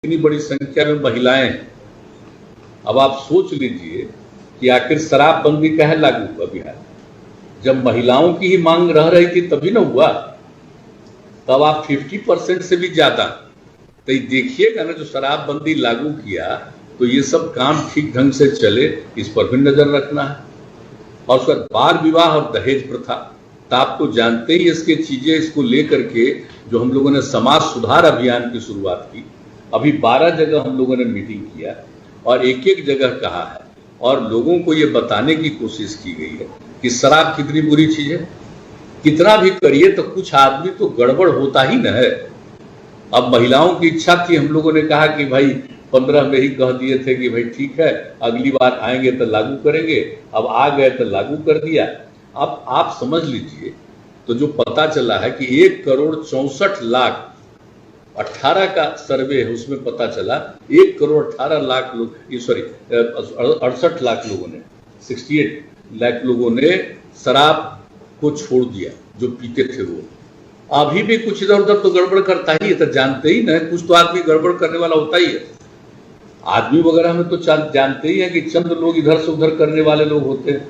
इतनी बड़ी संख्या में महिलाएं हैं। अब आप सोच लीजिए कि आखिर शराबबंदी का है लागू हुआ बिहार, जब महिलाओं की ही मांग रह रही थी तभी ना हुआ। तब आप 50% से भी ज्यादा तो देखिएगा ना, जो शराबबंदी लागू किया तो ये सब काम ठीक ढंग से चले, इस पर भी नजर रखना है। और उसका बाल विवाह और दहेज प्रथा, तो आप तो जानते ही इसके चीजें, इसको लेकर के जो हम लोगों ने समाज सुधार अभियान की शुरुआत की, अभी 12 जगह हम लोगों ने मीटिंग किया और एक एक जगह कहा है और लोगों को ये बताने की कोशिश की गई है कि शराब कितनी बुरी चीज है। कितना भी करिए तो कुछ आदमी तो गड़बड़ होता ही न है। अब महिलाओं की इच्छा थी, हम लोगों ने कहा कि भाई 15 में ही कह दिए थे कि भाई ठीक है अगली बार आएंगे तो लागू करेंगे, अब आ गए तो लागू कर दिया। अब आप समझ लीजिए, तो जो पता चला है कि 1,64,18,00,000 का सर्वे है, उसमें पता चला 1,18,00,000 लोग, सॉरी 68 लाख लोगों ने, 68 लाख लोगों ने शराब को छोड़ दिया जो पीते थे। वो अभी भी कुछ इधर उधर तो गड़बड़ करता ही है, तो जानते ही ना, कुछ तो आदमी गड़बड़ करने वाला होता ही है। आदमी वगैरह में तो जानते ही है कि चंद लोग इधर से उधर करने वाले लोग होते हैं,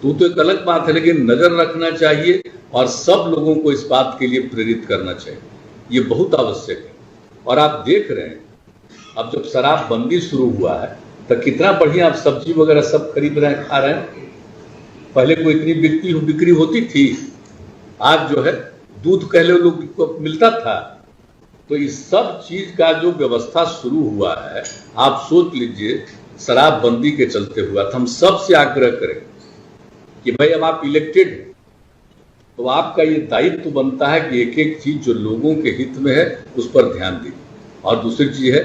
तो एक अलग बात है। लेकिन नजर रखना चाहिए और सब लोगों को इस बात के लिए प्रेरित करना चाहिए, ये बहुत आवश्यक है। और आप देख रहे हैं, अब जब शराबबंदी शुरू हुआ है तो कितना बढ़िया आप सब्जी वगैरह सब खरीद रहे हैं, खा रहे हैं। पहले कोई इतनी बिक्री होती थी, आज जो है दूध कह लो लोग को मिलता था। तो इस सब चीज का जो व्यवस्था शुरू हुआ है, आप सोच लीजिए शराबबंदी के चलते हुआ। तो हम सबसे आग्रह करें कि भाई अब आप इलेक्टेड हैं तो आपका ये दायित्व बनता है कि एक एक चीज जो लोगों के हित में है उस पर ध्यान दें। और दूसरी चीज है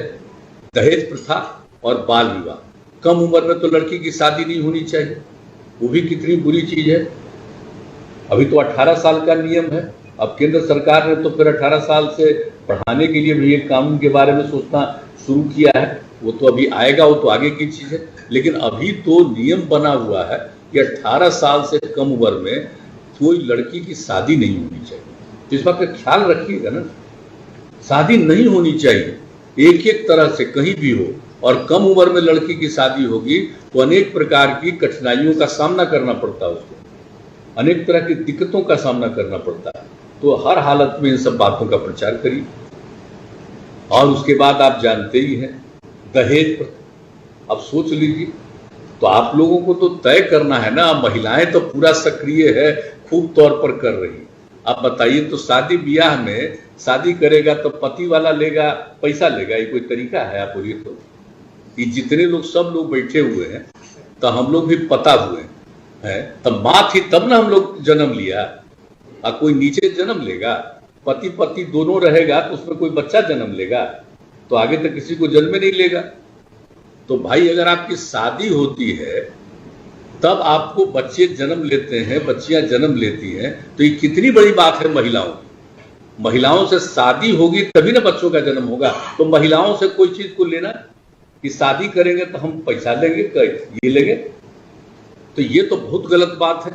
दहेज प्रथा और बाल विवाह। कम उम्र में तो लड़की की शादी नहीं होनी चाहिए, वो भी कितनी बुरी चीज है। अभी तो 18 साल का नियम है, अब केंद्र सरकार ने तो फिर 18 साल से बढ़ाने के लिए भी एक कानून के बारे में सोचना शुरू किया है। वो तो अभी आएगा, वो तो आगे की चीज है। लेकिन अभी तो नियम बना हुआ है कि 18 साल से कम उम्र में कोई लड़की की शादी नहीं होनी चाहिए। तो इस बात का ख्याल रखिएगा ना, शादी नहीं होनी चाहिए एक एक तरह से कहीं भी हो। और कम उम्र में लड़की की शादी होगी तो अनेक प्रकार की कठिनाइयों का सामना करना पड़ता है, उसको अनेक तरह की दिक्कतों का सामना करना पड़ता है। तो हर हालत में इन सब बातों का प्रचार करिए। और उसके बाद आप जानते ही हैं दहेज प्रथा। अब सोच लीजिए, तो आप लोगों को तो तय करना है ना। महिलाएं तो पूरा सक्रिय है, खूब तौर पर कर रही। आप बताइए, तो शादी ब्याह में शादी करेगा तो पति वाला लेगा, पैसा लेगा, ये कोई तरीका है? आप बोलिए तो। ये जितने लोग सब लोग बैठे हुए हैं, तो हम लोग भी पता हुए हैं, तब माँ थी तब ना हम लोग जन्म लिया। कोई नीचे जन्म लेगा, पति पति दोनों रहेगा तो उसमें कोई बच्चा जन्म लेगा? तो आगे तक किसी को जन्म नहीं लेगा। तो भाई अगर आपकी शादी होती है तब आपको बच्चे जन्म लेते हैं, बच्चियां जन्म लेती हैं, तो ये कितनी बड़ी बात है महिलाओं की। महिलाओं से शादी होगी तभी ना बच्चों का जन्म होगा। तो महिलाओं से कोई चीज को लेना कि शादी करेंगे तो हम पैसा लेंगे, ये लेंगे, तो ये तो बहुत गलत बात है।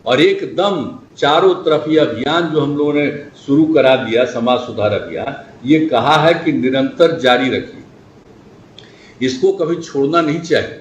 और एकदम चारों तरफ ये अभियान जो हम लोगों ने शुरू करा दिया, समाज सुधार अभियान, ये कहा है कि निरंतर जारी रखिए, इसको कभी छोड़ना नहीं चाहिए।